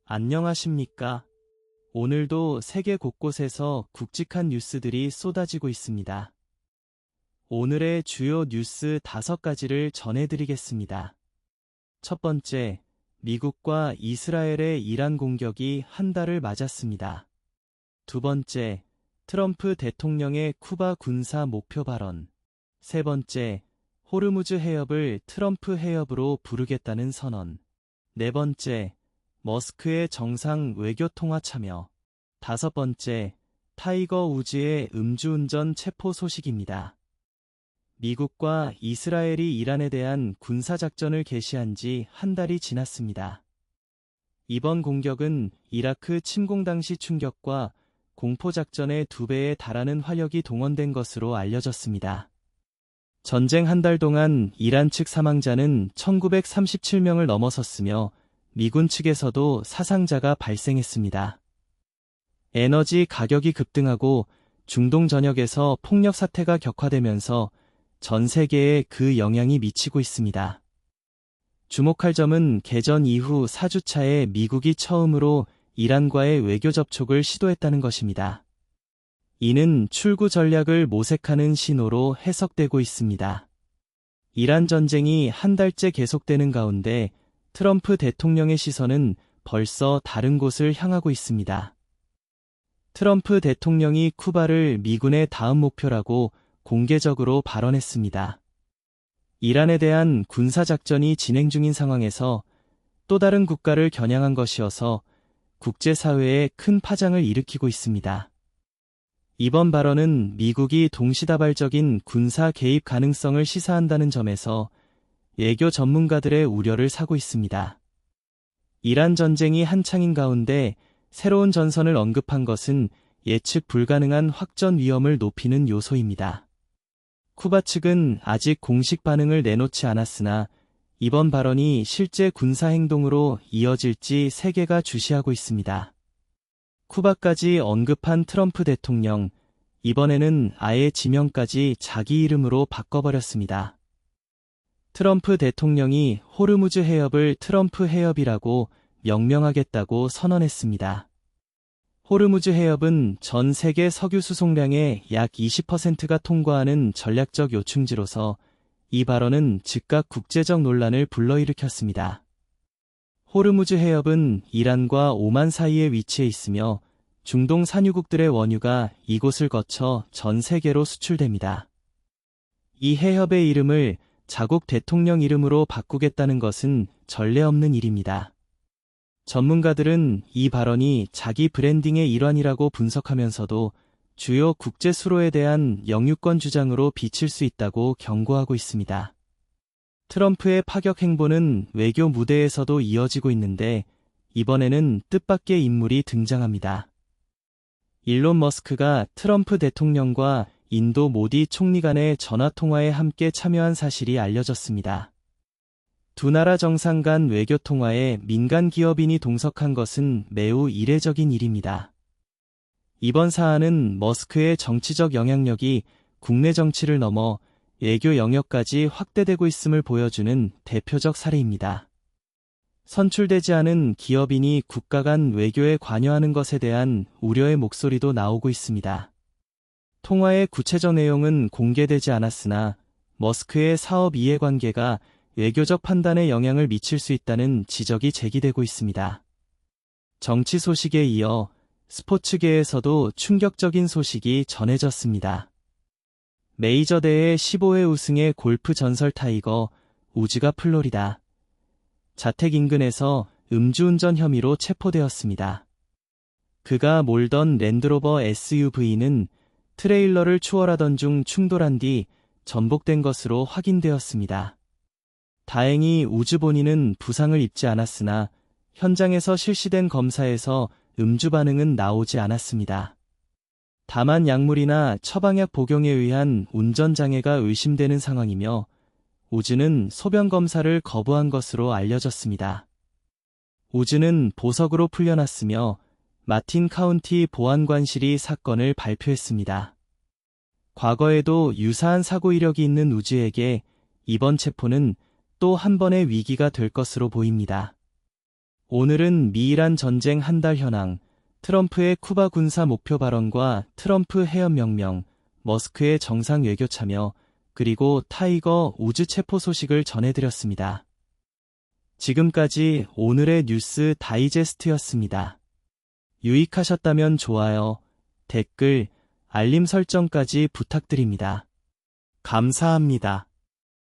안녕하십니까? 오늘도 세계 곳곳에서 굵직한 뉴스들이 쏟아지고 있습니다. 오늘의 주요 뉴스 5가지를 전해드리겠습니다. 첫 번째, 미국과 이스라엘의 이란 공격이 한 달을 맞았습니다. 두 번째, 트럼프 대통령의 쿠바 군사 목표 발언. 세 번째, 호르무즈 해협을 트럼프 해협으로 부르겠다는 선언. 네 번째, 머스크의 정상 외교통화 참여. 다섯 번째, 타이거 우즈의 음주운전 체포 소식입니다. 미국과 이스라엘이 이란에 대한 군사작전을 개시한 지 한 달이 지났습니다. 이번 공격은 이라크 침공 당시 충격과 공포작전의 2배에 달하는 화력이 동원된 것으로 알려졌습니다. 전쟁 한 달 동안 이란 측 사망자는 1937명을 넘어섰으며 미군 측에서도 사상자가 발생했습니다. 에너지 가격이 급등하고 중동 전역에서 폭력 사태가 격화되면서 전 세계에 그 영향이 미치고 있습니다. 주목할 점은 개전 이후 4주차에 미국이 처음으로 이란과의 외교 접촉을 시도했다는 것입니다. 이는 출구 전략을 모색하는 신호로 해석되고 있습니다. 이란 전쟁이 한 달째 계속되는 가운데 트럼프 대통령의 시선은 벌써 다른 곳을 향하고 있습니다. 트럼프 대통령이 쿠바를 미군의 다음 목표라고 공개적으로 발언했습니다. 이란에 대한 군사작전이 진행 중인 상황에서 또 다른 국가를 겨냥한 것이어서 국제사회에 큰 파장을 일으키고 있습니다. 이번 발언은 미국이 동시다발적인 군사 개입 가능성을 시사한다는 점에서 외교 전문가들의 우려를 사고 있습니다. 이란 전쟁이 한창인 가운데 새로운 전선을 언급한 것은 예측 불가능한 확전 위험을 높이는 요소입니다. 쿠바 측은 아직 공식 반응을 내놓지 않았으나 이번 발언이 실제 군사 행동으로 이어질지 세계가 주시하고 있습니다. 쿠바까지 언급한 트럼프 대통령, 이번에는 아예 지명까지 자기 이름으로 바꿔버렸습니다. 트럼프 대통령이 호르무즈 해협을 트럼프 해협이라고 명명하겠다고 선언했습니다. 호르무즈 해협은 전 세계 석유 수송량의 약 20%가 통과하는 전략적 요충지로서 이 발언은 즉각 국제적 논란을 불러일으켰습니다. 호르무즈 해협은 이란과 오만 사이에 위치해 있으며 중동 산유국들의 원유가 이곳을 거쳐 전 세계로 수출됩니다. 이 해협의 이름을 자국 대통령 이름으로 바꾸겠다는 것은 전례 없는 일입니다. 전문가들은 이 발언이 자기 브랜딩의 일환이라고 분석하면서도 주요 국제 수로에 대한 영유권 주장으로 비칠 수 있다고 경고하고 있습니다. 트럼프의 파격 행보는 외교 무대에서도 이어지고 있는데 이번에는 뜻밖의 인물이 등장합니다. 일론 머스크가 트럼프 대통령과 인도 모디 총리 간의 전화통화에 함께 참여한 사실이 알려졌습니다. 두 나라 정상 간 외교통화에 민간 기업인이 동석한 것은 매우 이례적인 일입니다. 이번 사안은 머스크의 정치적 영향력이 국내 정치를 넘어 외교 영역까지 확대되고 있음을 보여주는 대표적 사례입니다. 선출되지 않은 기업인이 국가 간 외교에 관여하는 것에 대한 우려의 목소리도 나오고 있습니다. 통화의 구체적 내용은 공개되지 않았으나 머스크의 사업 이해관계가 외교적 판단에 영향을 미칠 수 있다는 지적이 제기되고 있습니다. 정치 소식에 이어 스포츠계에서도 충격적인 소식이 전해졌습니다. 메이저 대회 15회 우승의 골프 전설 타이거 우즈가 플로리다 자택 인근에서 음주운전 혐의로 체포되었습니다. 그가 몰던 랜드로버 SUV는 트레일러를 추월하던 중 충돌한 뒤 전복된 것으로 확인되었습니다. 다행히 우즈 본인은 부상을 입지 않았으나 현장에서 실시된 검사에서 음주 반응은 나오지 않았습니다. 다만 약물이나 처방약 복용에 의한 운전장애가 의심되는 상황이며 우즈는 소변 검사를 거부한 것으로 알려졌습니다. 우즈는 보석으로 풀려났으며 마틴 카운티 보안관실이 사건을 발표했습니다. 과거에도 유사한 사고 이력이 있는 우즈에게 이번 체포는 또 한 번의 위기가 될 것으로 보입니다. 오늘은 미이란 전쟁 한 달 현황, 트럼프의 쿠바 군사 목표 발언과 트럼프 해협 명령, 머스크의 정상 외교 참여, 그리고 타이거 우주 체포 소식을 전해드렸습니다. 지금까지 오늘의 뉴스 다이제스트였습니다. 유익하셨다면 좋아요, 댓글, 알림 설정까지 부탁드립니다. 감사합니다.